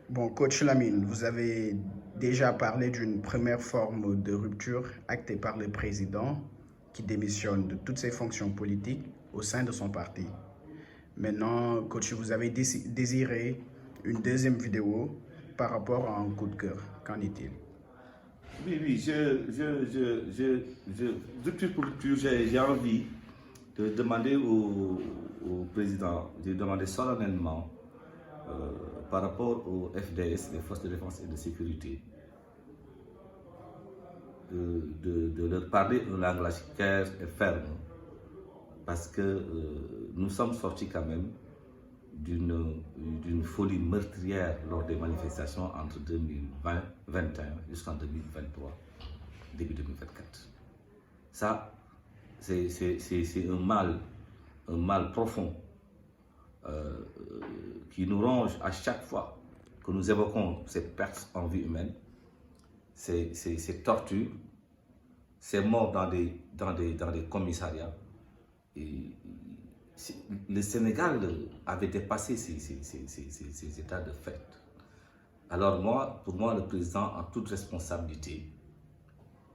Bon, coach Lamine, vous avez déjà parlé d'une première forme de rupture actée par le président qui démissionne de toutes ses fonctions politiques au sein de son parti. Maintenant, coach, vous avez désiré une deuxième vidéo par rapport à un coup de cœur. Qu'en est-il? Oui, oui, rupture pour rupture, j'ai envie de demander au président, de demander solennellement par rapport au FDS, les forces de défense et de sécurité, de leur parler un langage clair et ferme, parce que nous sommes sortis quand même d'une folie meurtrière lors des manifestations entre 2020-2021 jusqu'en 2023, début 2024. Ça, c'est un mal profond qui nous ronge à chaque fois que nous évoquons ces pertes en vie humaine, ces tortures, ces morts dans des commissariats. Et le Sénégal avait dépassé ces états de fait. Alors pour moi, le président, en toute responsabilité,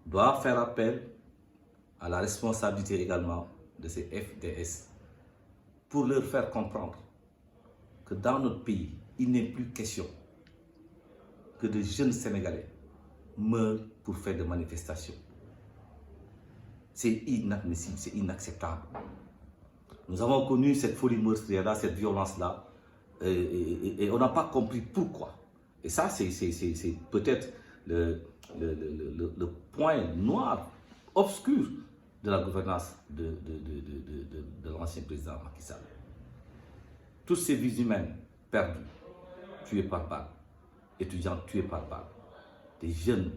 doit faire appel à la responsabilité également de ces FDS pour leur faire comprendre que dans notre pays, il n'est plus question que de jeunes Sénégalais meurent pour faire des manifestations. C'est inadmissible, c'est inacceptable. Nous avons connu cette folie meurtrière-là, cette violence-là, et on n'a pas compris pourquoi. Et ça, c'est peut-être le point noir, obscur de la gouvernance de l'ancien président Macky Sall. Tous ces vies humaines perdues, tuées par balle, étudiants tués par balle, des jeunes,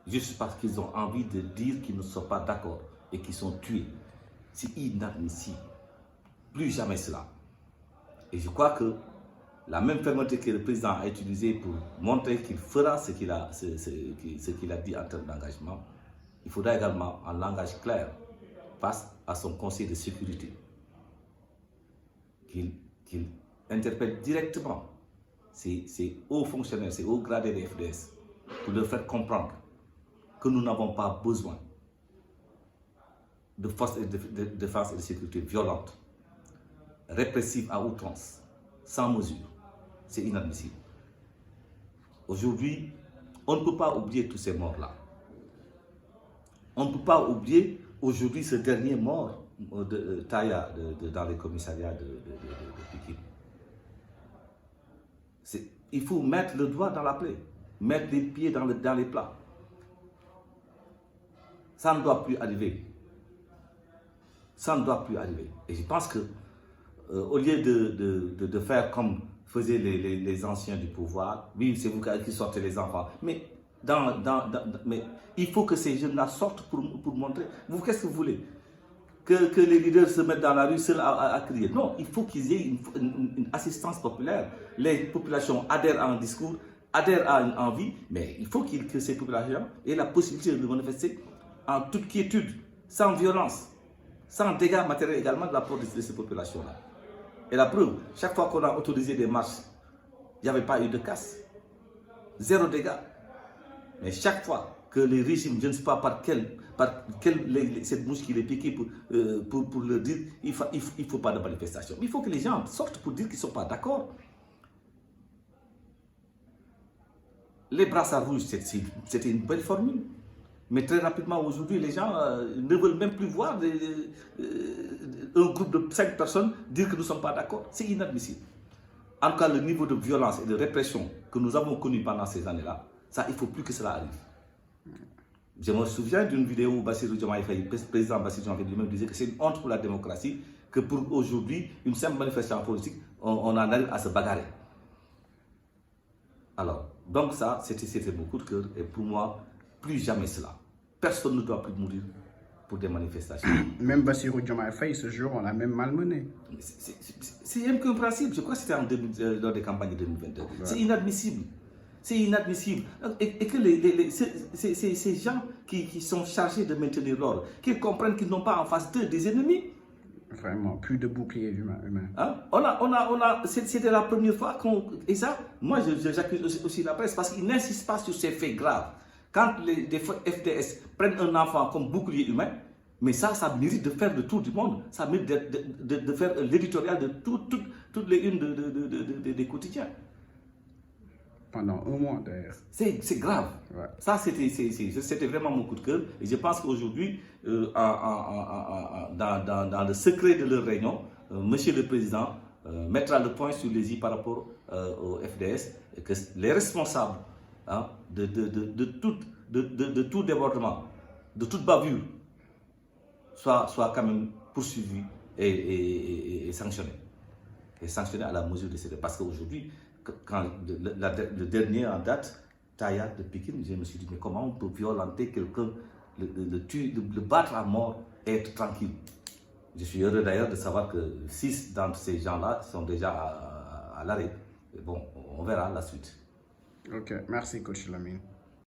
juste parce qu'ils ont envie de dire qu'ils ne sont pas d'accord et qu'ils sont tués. C'est inadmissible. Plus jamais cela. Et je crois que la même fermeté que le président a utilisée pour montrer qu'il fera ce qu'il a dit en termes d'engagement, il faudra également un langage clair face à son conseil de sécurité, qu'il interpelle directement ces hauts fonctionnaires, ces hauts gradés des FDS, pour leur faire comprendre que nous n'avons pas besoin de forces de défense et de sécurité violentes, répressives à outrance, sans mesure. C'est inadmissible. Aujourd'hui, on ne peut pas oublier tous ces morts-là. On ne peut pas oublier aujourd'hui ce dernier mort de Taya dans les commissariats de Pikine. Il faut mettre le doigt dans la plaie, mettre les pieds dans les plats. Ça ne doit plus arriver. Ça ne doit plus arriver. Et je pense que, au lieu de faire comme faisaient les anciens du pouvoir, oui, c'est vous qui sortez les enfants, mais, mais il faut que ces jeunes-là sortent pour montrer. Vous, qu'est-ce que vous voulez? Que les leaders se mettent dans la rue seuls à crier. Non, il faut qu'ils aient une assistance populaire. Les populations adhèrent à un discours, adhèrent à une envie, mais il faut que ces populations aient la possibilité de manifester en toute quiétude, sans violence, sans dégâts matériels également de la part de ces populations-là. Et la preuve, chaque fois qu'on a autorisé des marches, il n'y avait pas eu de casse. Zéro dégât. Mais chaque fois que les régimes, je ne sais pas cette mouche qui les piquait pour leur dire il ne faut pas de manifestation. Mais il faut que les gens sortent pour dire qu'ils ne sont pas d'accord. Les brassards rouges, c'était une belle formule. Mais très rapidement, aujourd'hui, les gens ne veulent même plus voir un groupe de 5 personnes dire que nous ne sommes pas d'accord. C'est inadmissible. En tout cas, le niveau de violence et de répression que nous avons connu pendant ces années-là, ça, il ne faut plus que cela arrive. Je me souviens d'une vidéo où Bassirou Diomaye Faye, président Bassirou Diomaye Faye lui-même disait que c'est une honte pour la démocratie que pour aujourd'hui, une simple manifestation politique, on en arrive à se bagarrer. Alors, donc ça, c'était mon coup de cœur. Et pour moi, plus jamais cela. Personne ne doit plus mourir pour des manifestations. Même Bassirou Diomaye Faye, ce jour, on l'a même malmené. C'est incompréhensible. Je crois que c'était dans des campagnes de 2022. Ouais. C'est inadmissible. C'est inadmissible. Et que ces gens qui sont chargés de maintenir l'ordre, qu'ils comprennent qu'ils n'ont pas en face d'eux des ennemis. Vraiment, plus de boucliers humains. Hein? C'était la première fois et ça, moi j'accuse aussi la presse parce qu'ils n'insistent pas sur ces faits graves. Quand des FDS prennent un enfant comme bouclier humain, mais ça mérite de faire le tour du monde. Ça mérite de faire l'éditorial de toutes les unes des quotidiens. Pendant un mois d'ailleurs. C'est grave. Ouais. Ça, c'était vraiment mon coup de cœur. Et je pense qu'aujourd'hui, dans le secret de leur réunion, Monsieur le Président mettra le point sur les i par rapport au FDS et que les responsables hein, de tout débordement, de toute bavure, soient quand même poursuivis et sanctionnés. Et sanctionnés à la mesure de ces... Parce qu'aujourd'hui, quand le dernier en date, Taya de Pékin, je me suis dit, mais comment on peut violenter quelqu'un, le battre à mort et être tranquille? Je suis heureux d'ailleurs de savoir que 6 d'entre ces gens-là sont déjà à l'arrêt. Bon, on verra la suite. Ok, merci coach Lamine.